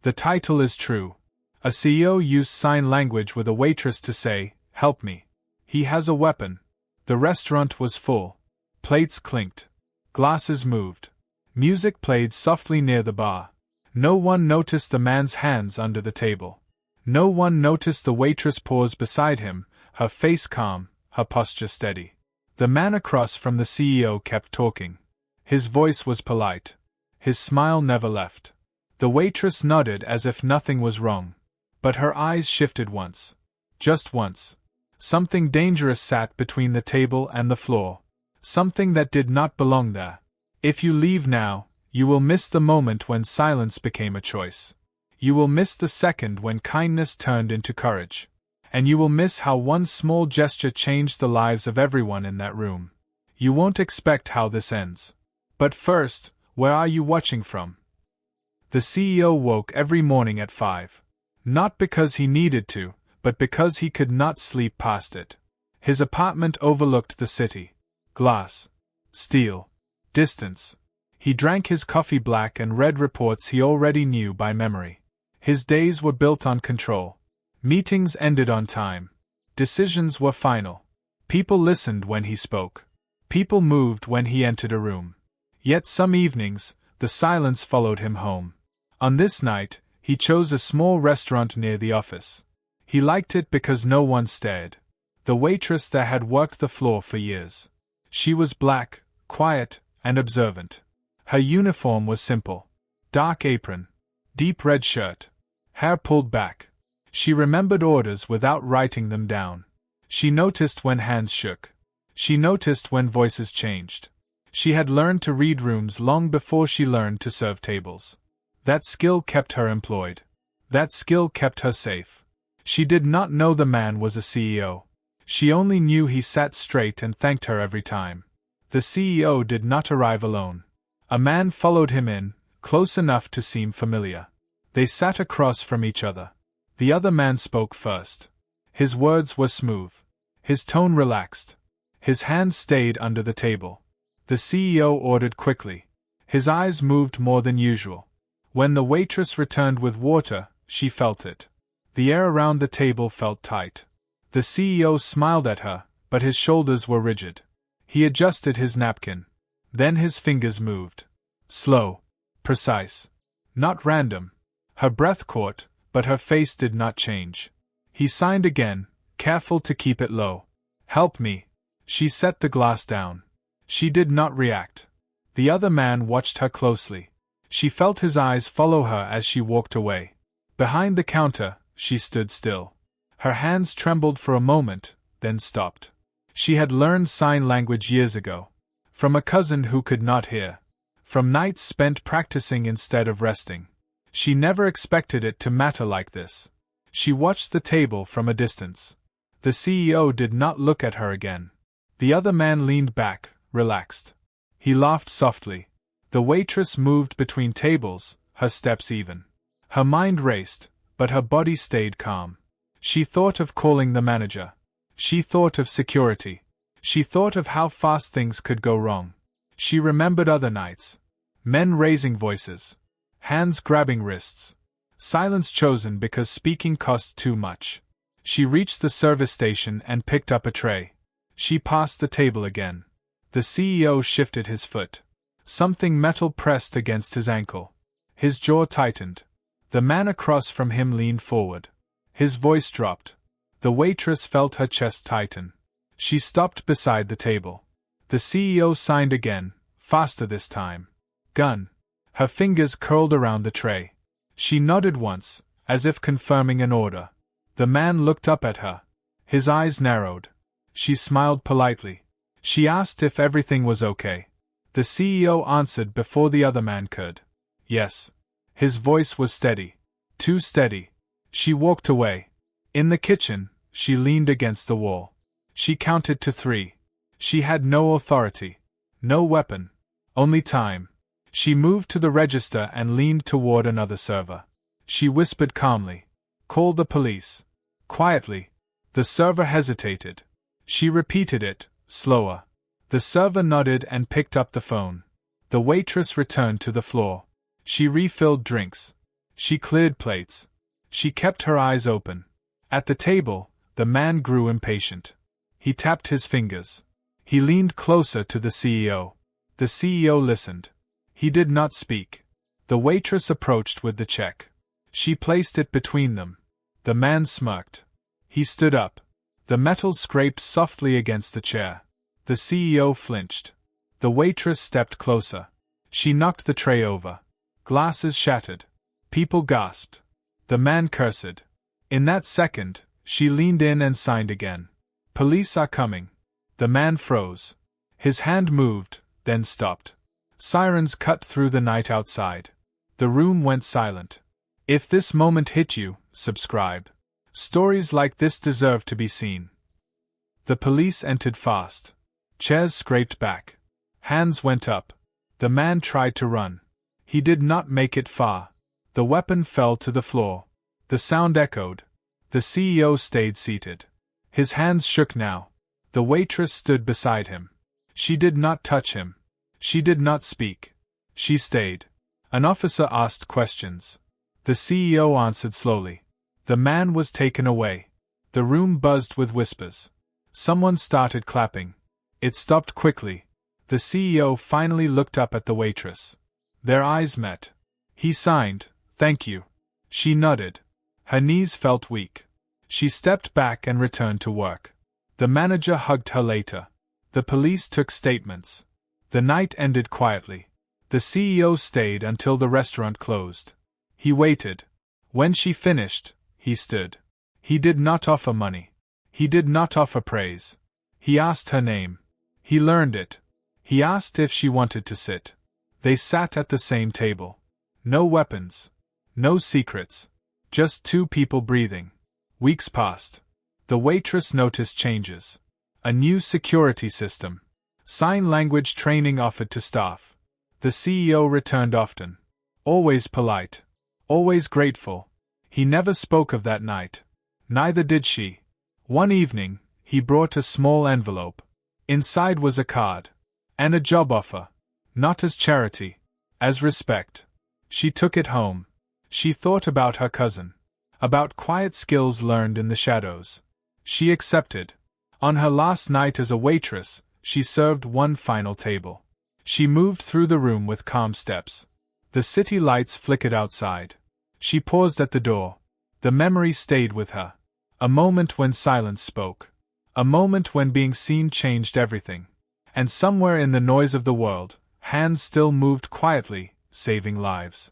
The title is true. A CEO used sign language with a waitress to say, "Help me." He has a weapon. The restaurant was full. Plates clinked. Glasses moved. Music played softly near the bar. No one noticed the man's hands under the table. No one noticed the waitress pause beside him, her face calm, her posture steady. The man across from the CEO kept talking. His voice was polite. His smile never left. The waitress nodded as if nothing was wrong. But her eyes shifted once. Just once. Something dangerous sat between the table and the floor. Something that did not belong there. If you leave now, you will miss the moment when silence became a choice. You will miss the second when kindness turned into courage. And you will miss how one small gesture changed the lives of everyone in that room. You won't expect how this ends. But first, where are you watching from? The CEO woke every morning at 5. Not because he needed to, but because he could not sleep past it. His apartment overlooked the city. Glass. Steel. Distance. He drank his coffee black and read reports he already knew by memory. His days were built on control. Meetings ended on time. Decisions were final. People listened when he spoke. People moved when he entered a room. Yet some evenings, the silence followed him home. On this night, he chose a small restaurant near the office. He liked it because no one stared. The waitress there had worked the floor for years. She was black, quiet, and observant. Her uniform was simple. Dark apron. Deep red shirt. Hair pulled back. She remembered orders without writing them down. She noticed when hands shook. She noticed when voices changed. She had learned to read rooms long before she learned to serve tables. That skill kept her employed. That skill kept her safe. She did not know the man was a CEO. She only knew he sat straight and thanked her every time. The CEO did not arrive alone. A man followed him in, close enough to seem familiar. They sat across from each other. The other man spoke first. His words were smooth. His tone relaxed. His hands stayed under the table. The CEO ordered quickly. His eyes moved more than usual. When the waitress returned with water, she felt it. The air around the table felt tight. The CEO smiled at her, but his shoulders were rigid. He adjusted his napkin. Then his fingers moved. Slow. Precise. Not random. Her breath caught, but her face did not change. He signed again, careful to keep it low. "Help me." She set the glass down. She did not react. The other man watched her closely. She felt his eyes follow her as she walked away. Behind the counter, she stood still. Her hands trembled for a moment, then stopped. She had learned sign language years ago. From a cousin who could not hear. From nights spent practicing instead of resting. She never expected it to matter like this. She watched the table from a distance. The CEO did not look at her again. The other man leaned back, relaxed. He laughed softly. The waitress moved between tables, her steps even. Her mind raced, but her body stayed calm. She thought of calling the manager. She thought of security. She thought of how fast things could go wrong. She remembered other nights. Men raising voices. Hands grabbing wrists. Silence chosen because speaking cost too much. She reached the service station and picked up a tray. She passed the table again. The CEO shifted his foot. Something metal pressed against his ankle. His jaw tightened. The man across from him leaned forward. His voice dropped. The waitress felt her chest tighten. She stopped beside the table. The CEO signed again, faster this time. Gun. Her fingers curled around the tray. She nodded once, as if confirming an order. The man looked up at her. His eyes narrowed. She smiled politely. She asked if everything was okay. The CEO answered before the other man could. Yes. His voice was steady. Too steady. She walked away. In the kitchen, she leaned against the wall. She counted to 3. She had no authority. No weapon. Only time. She moved to the register and leaned toward another server. She whispered calmly. Call the police. Quietly. The server hesitated. She repeated it, slower. The server nodded and picked up the phone. The waitress returned to the floor. She refilled drinks. She cleared plates. She kept her eyes open. At the table, the man grew impatient. He tapped his fingers. He leaned closer to the CEO. The CEO listened. He did not speak. The waitress approached with the check. She placed it between them. The man smirked. He stood up. The metal scraped softly against the chair. The CEO flinched. The waitress stepped closer. She knocked the tray over. Glasses shattered. People gasped. The man cursed. In that second, she leaned in and signed again. "Police are coming." The man froze. His hand moved, then stopped. Sirens cut through the night outside. The room went silent. If this moment hit you, subscribe. Stories like this deserve to be seen. The police entered fast. Chairs scraped back. Hands went up. The man tried to run. He did not make it far. The weapon fell to the floor. The sound echoed. The CEO stayed seated. His hands shook now. The waitress stood beside him. She did not touch him. She did not speak. She stayed. An officer asked questions. The CEO answered slowly. The man was taken away. The room buzzed with whispers. Someone started clapping. It stopped quickly. The CEO finally looked up at the waitress. Their eyes met. He signed, "Thank you." She nodded. Her knees felt weak. She stepped back and returned to work. The manager hugged her later. The police took statements. The night ended quietly. The CEO stayed until the restaurant closed. He waited. When she finished, he stood. He did not offer money. He did not offer praise. He asked her name. He learned it. He asked if she wanted to sit. They sat at the same table. No weapons. No secrets. Just two people breathing. Weeks passed. The waitress noticed changes. A new security system. Sign language training offered to staff. The CEO returned often. Always polite. Always grateful. He never spoke of that night. Neither did she. One evening, he brought a small envelope. Inside was a card. And a job offer. Not as charity. As respect. She took it home. She thought about her cousin. About quiet skills learned in the shadows. She accepted. On her last night as a waitress, she served one final table. She moved through the room with calm steps. The city lights flickered outside. She paused at the door. The memory stayed with her. A moment when silence spoke. A moment when being seen changed everything. And somewhere in the noise of the world, hands still moved quietly, saving lives.